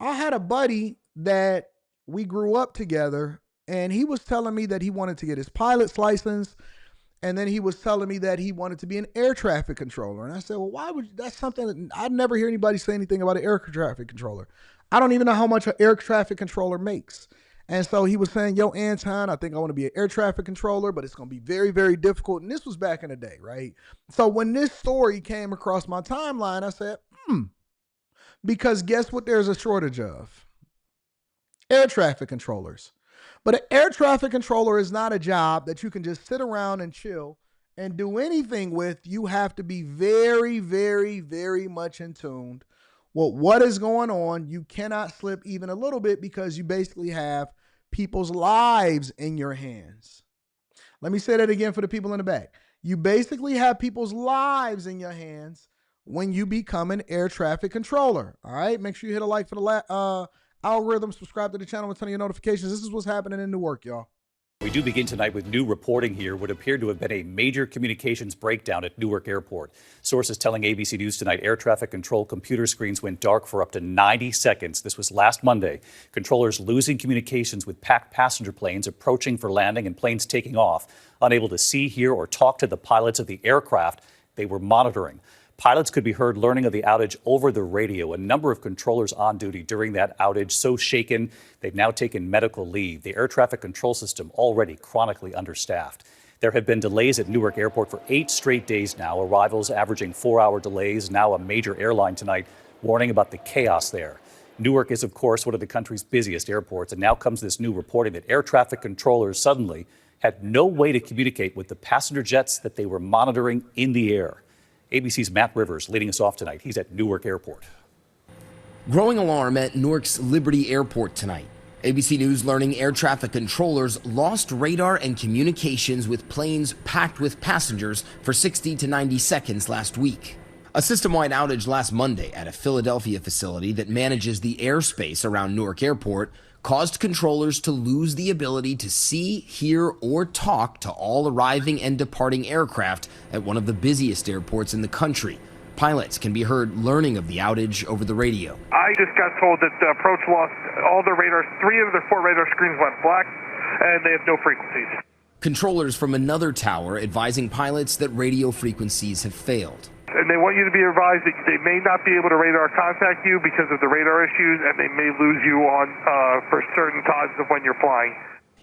I had a buddy that we grew up together, and he was telling me that he wanted to get his pilot's license. And then he was telling me that he wanted to be an air traffic controller. And I said, well, why would that's something that I'd never hear anybody say anything about an air traffic controller. I don't even know how much an air traffic controller makes. And so he was saying, yo, Anton, I think I want to be an air traffic controller, but it's going to be very, very difficult. And this was back in the day, right? So when this story came across my timeline, I said, because guess what there's a shortage of? Air traffic controllers. But an air traffic controller is not a job that you can just sit around and chill and do anything with. You have to be very, very, very much in tune with what is going on. You cannot slip even a little bit because you basically have people's lives in your hands. Let me say that again for the people in the back. You basically have people's lives in your hands when you become an air traffic controller. All right. Make sure you hit a like for the algorithm, subscribe to the channel with 10 of your notifications. This is what's happening in Newark, y'all. We do begin tonight with new reporting here. What appeared to have been a major communications breakdown at Newark Airport. Sources telling ABC News tonight air traffic control computer screens went dark for up to 90 seconds. This was last Monday. Controllers losing communications with packed passenger planes approaching for landing and planes taking off, unable to see, hear, or talk to the pilots of the aircraft they were monitoring. Pilots could be heard learning of the outage over the radio. A number of controllers on duty during that outage so shaken they've now taken medical leave. The air traffic control system already chronically understaffed. There have been delays at Newark Airport for 8 straight days now, arrivals averaging 4-hour delays. Now a major airline tonight warning about the chaos there. Newark is, of course, one of the country's busiest airports, and now comes this new reporting that air traffic controllers suddenly had no way to communicate with the passenger jets that they were monitoring in the air. ABC's Matt Rivers leading us off tonight. He's at Newark Airport. Growing alarm at Newark's Liberty Airport tonight. ABC News learning air traffic controllers lost radar and communications with planes packed with passengers for 60 to 90 seconds last week. A system-wide outage last Monday at a Philadelphia facility that manages the airspace around Newark Airport caused controllers to lose the ability to see, hear, or talk to all arriving and departing aircraft at one of the busiest airports in the country. Pilots can be heard learning of the outage over the radio. I just got told that the approach lost all their radars. 3 of their 4 radar screens went black, and they have no frequencies. Controllers from another tower advising pilots that radio frequencies have failed. And they want you to be advised that they may not be able to radar contact you because of the radar issues, and they may lose you on for certain times of when you're flying.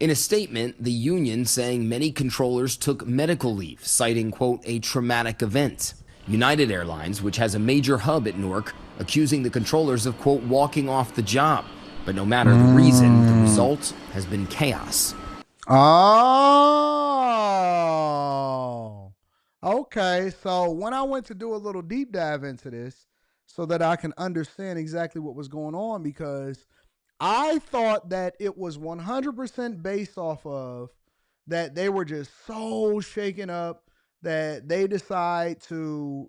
In a statement, the union saying many controllers took medical leave, citing, quote, a traumatic event. United Airlines, which has a major hub at Newark, accusing the controllers of, quote, walking off the job. But no matter the reason, the result has been chaos. Oh, okay. So when I went to do a little deep dive into this so that I can understand exactly what was going on, because I thought that it was 100% based off of that they were just so shaken up that they decide to,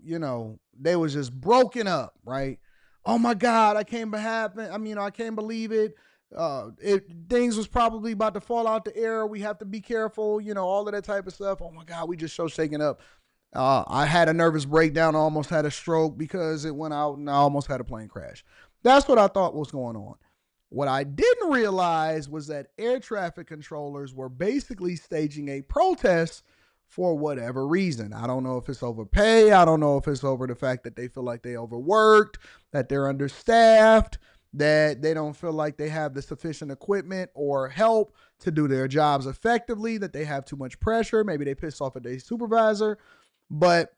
they was just broken up, right? Oh my God, I can't believe it. Things was probably about to fall out the air. We have to be careful, all of that type of stuff. Oh my God, we just so shaken up. I had a nervous breakdown. I almost had a stroke because it went out and I almost had a plane crash. That's what I thought was going on. What I didn't realize was that air traffic controllers were basically staging a protest for whatever reason. I don't know if it's over pay. I don't know if it's over the fact that they feel like they overworked, that they're understaffed, that they don't feel like they have the sufficient equipment or help to do their jobs effectively, that they have too much pressure. Maybe they pissed off at their supervisor, but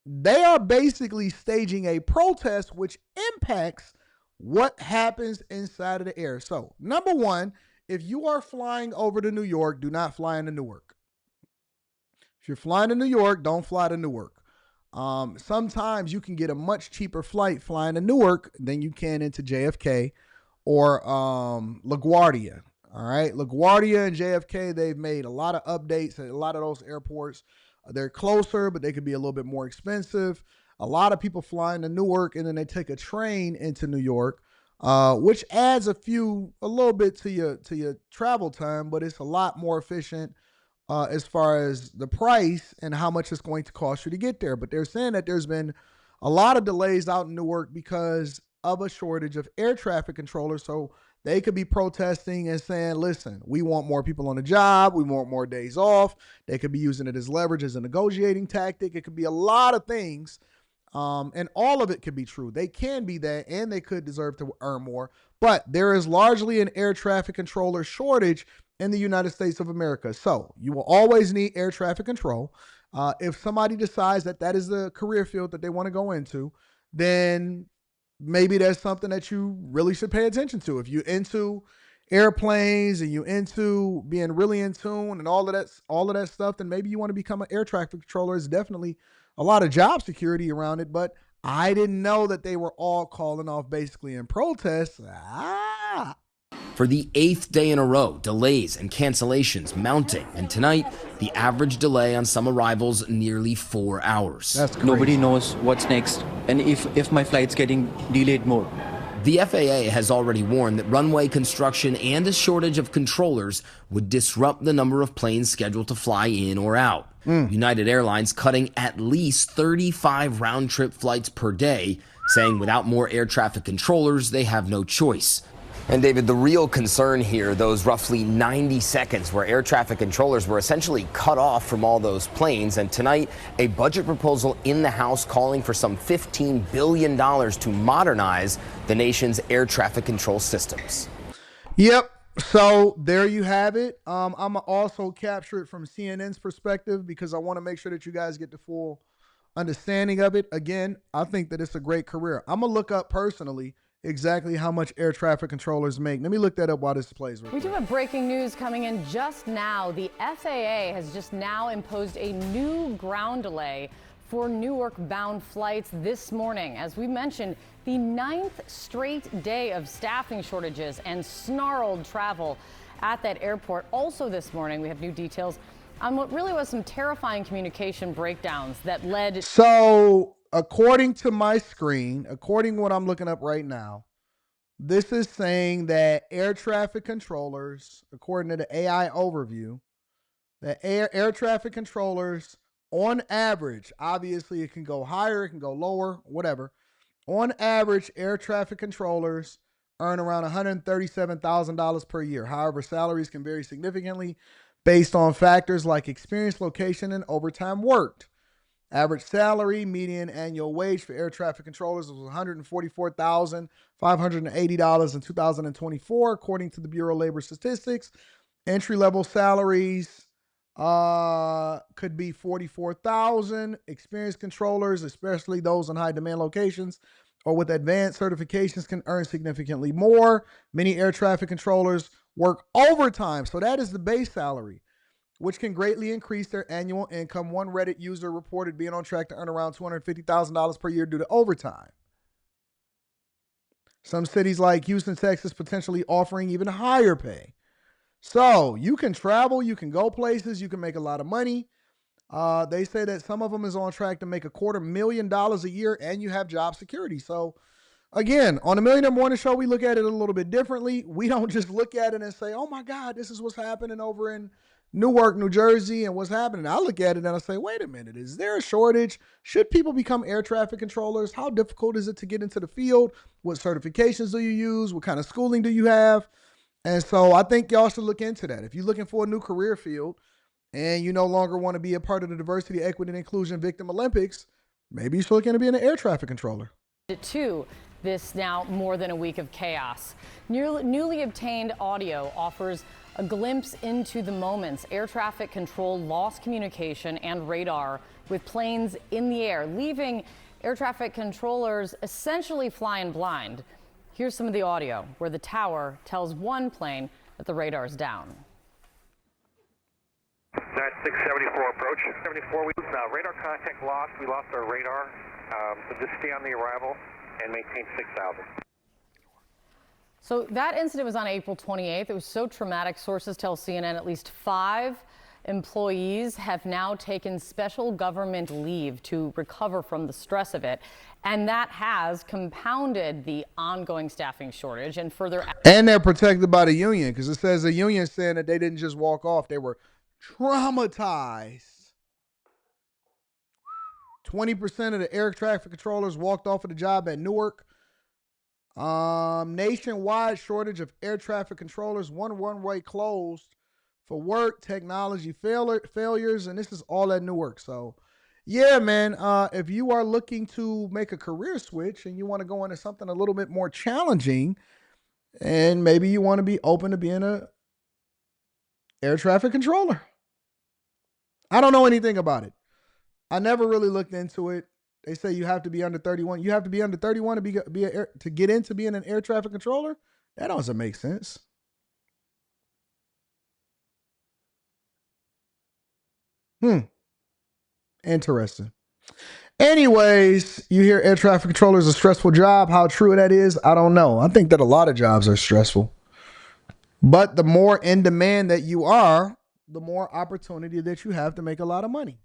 they are basically staging a protest which impacts what happens inside of the air. So, number one, if you are flying over to New York, do not fly into Newark. If you're flying to New York, don't fly to Newark. Sometimes you can get a much cheaper flight flying to Newark than you can into JFK or LaGuardia. All right, LaGuardia and JFK, they've made a lot of updates at a lot of those airports. They're closer, but they could be a little bit more expensive. A lot of people flying to Newark and then they take a train into New York, which adds a little bit to your travel time, but it's a lot more efficient as far as the price and how much it's going to cost you to get there. But they're saying that there's been a lot of delays out in Newark because of a shortage of air traffic controllers. So they could be protesting and saying, listen, we want more people on the job. We want more days off. They could be using it as leverage, as a negotiating tactic. It could be a lot of things. And all of it could be true. They can be that, and they could deserve to earn more. But there is largely an air traffic controller shortage in the United States of America. So you will always need air traffic control. If somebody decides that that is the career field that they want to go into, then maybe that's something that you really should pay attention to. If you're into airplanes and you're into being really in tune and all of that stuff, then maybe you want to become an air traffic controller. It's definitely a lot of job security around it, but I didn't know that they were all calling off basically in protest. For the 8th day in a row, delays and cancellations mounting, and tonight, the average delay on some arrivals nearly 4 hours. That's crazy. Nobody knows what's next, and if my flight's getting delayed more. The FAA has already warned that runway construction and a shortage of controllers would disrupt the number of planes scheduled to fly in or out. United Airlines cutting at least 35 round-trip flights per day, saying without more air traffic controllers, they have no choice. And David, the real concern here, those roughly 90 seconds where air traffic controllers were essentially cut off from all those planes. And tonight, a budget proposal in the House calling for some $15 billion to modernize the nation's air traffic control systems. Yep. So there you have it. I'm going to also capture it from CNN's perspective because I want to make sure that you guys get the full understanding of it. Again, I think that it's a great career. I'm going to look up personally exactly how much air traffic controllers make. Let me look that up while this plays. We do have breaking news coming in just now. The FAA has just now imposed a new ground delay for Newark-bound flights this morning. As we mentioned, the 9th straight day of staffing shortages and snarled travel at that airport. Also this morning, we have new details on what really was some terrifying communication breakdowns that led. So according to my screen, according to what I'm looking up right now, this is saying that air traffic controllers, according to the AI overview, that air traffic controllers on average, obviously it can go higher, it can go lower, whatever. On average, air traffic controllers earn around $137,000 per year. However, salaries can vary significantly based on factors like experience, location, and overtime worked. Average salary, median annual wage for air traffic controllers was $144,580 in 2024, according to the Bureau of Labor Statistics. Entry-level salaries could be $44,000. Experienced controllers, especially those in high-demand locations or with advanced certifications, can earn significantly more. Many air traffic controllers work overtime, so that is the base salary, which can greatly increase their annual income. One Reddit user reported being on track to earn around $250,000 per year due to overtime. Some cities like Houston, Texas, potentially offering even higher pay. So you can travel, you can go places, you can make a lot of money. They say that some of them is on track to make $250,000 a year, and you have job security. So again, on the Millionaire Morning Show, we look at it a little bit differently. We don't just look at it and say, oh my God, this is what's happening over in Newark, New Jersey, and what's happening. I look at it and I say, wait a minute, is there a shortage? Should people become air traffic controllers? How difficult is it to get into the field? What certifications do you use? What kind of schooling do you have? And so I think y'all should look into that. If you're looking for a new career field and you no longer want to be a part of the Diversity, Equity, and Inclusion Victim Olympics, maybe you should look into being an air traffic controller. To this now more than a week of chaos. Newly obtained audio offers a glimpse into the moments air traffic control lost communication and radar with planes in the air, leaving air traffic controllers essentially flying blind. Here's some of the audio where the tower tells one plane that the radar is down. That's 674 approach. 74, radar contact lost. We lost our radar. So just stay on the arrival and maintain 6,000. So that incident was on April 28th. It was so traumatic. Sources tell CNN at least 5 employees have now taken special government leave to recover from the stress of it. And that has compounded the ongoing staffing shortage and further. And they're protected by the union because it says the union saying that they didn't just walk off. They were traumatized. 20% of the air traffic controllers walked off of the job at Newark. Nationwide shortage of air traffic controllers. One runway closed for work technology failures, and this is all at Newark. So, yeah, man. If you are looking to make a career switch and you want to go into something a little bit more challenging, and maybe you want to be open to being a air traffic controller. I don't know anything about it. I never really looked into it. They say you have to be under 31. You have to be under 31 to get into being an air traffic controller. That doesn't make sense. Interesting. Anyways, you hear air traffic controller is a stressful job. How true that is, I don't know. I think that a lot of jobs are stressful. But the more in demand that you are, the more opportunity that you have to make a lot of money.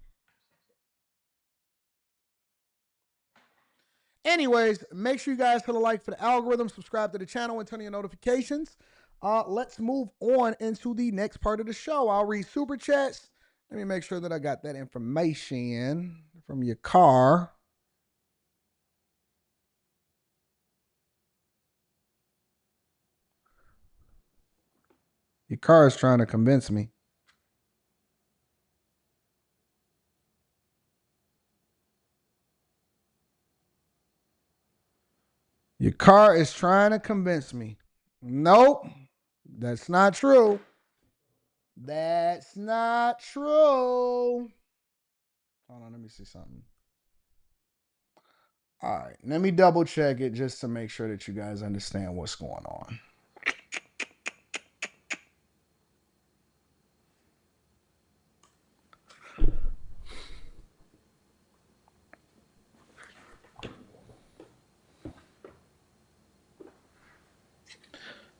Anyways, make sure you guys hit a like for the algorithm, subscribe to the channel, and turn on your notifications. Let's move on into the next part of the show. I'll read super chats. Let me make sure that I got that information from your car. Your car is trying to convince me. Your car is trying to convince me. Nope, that's not true. That's not true. Hold on, let me see something. All right, let me double check it just to make sure that you guys understand what's going on.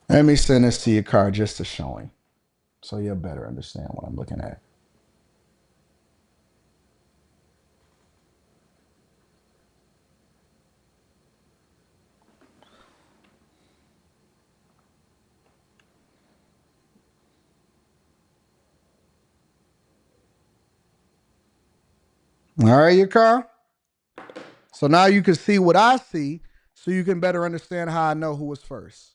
Let me send this to your car just to showing, so you'll better understand what I'm looking at. All right, your car. So now you can see what I see, so you can better understand how I know who was first.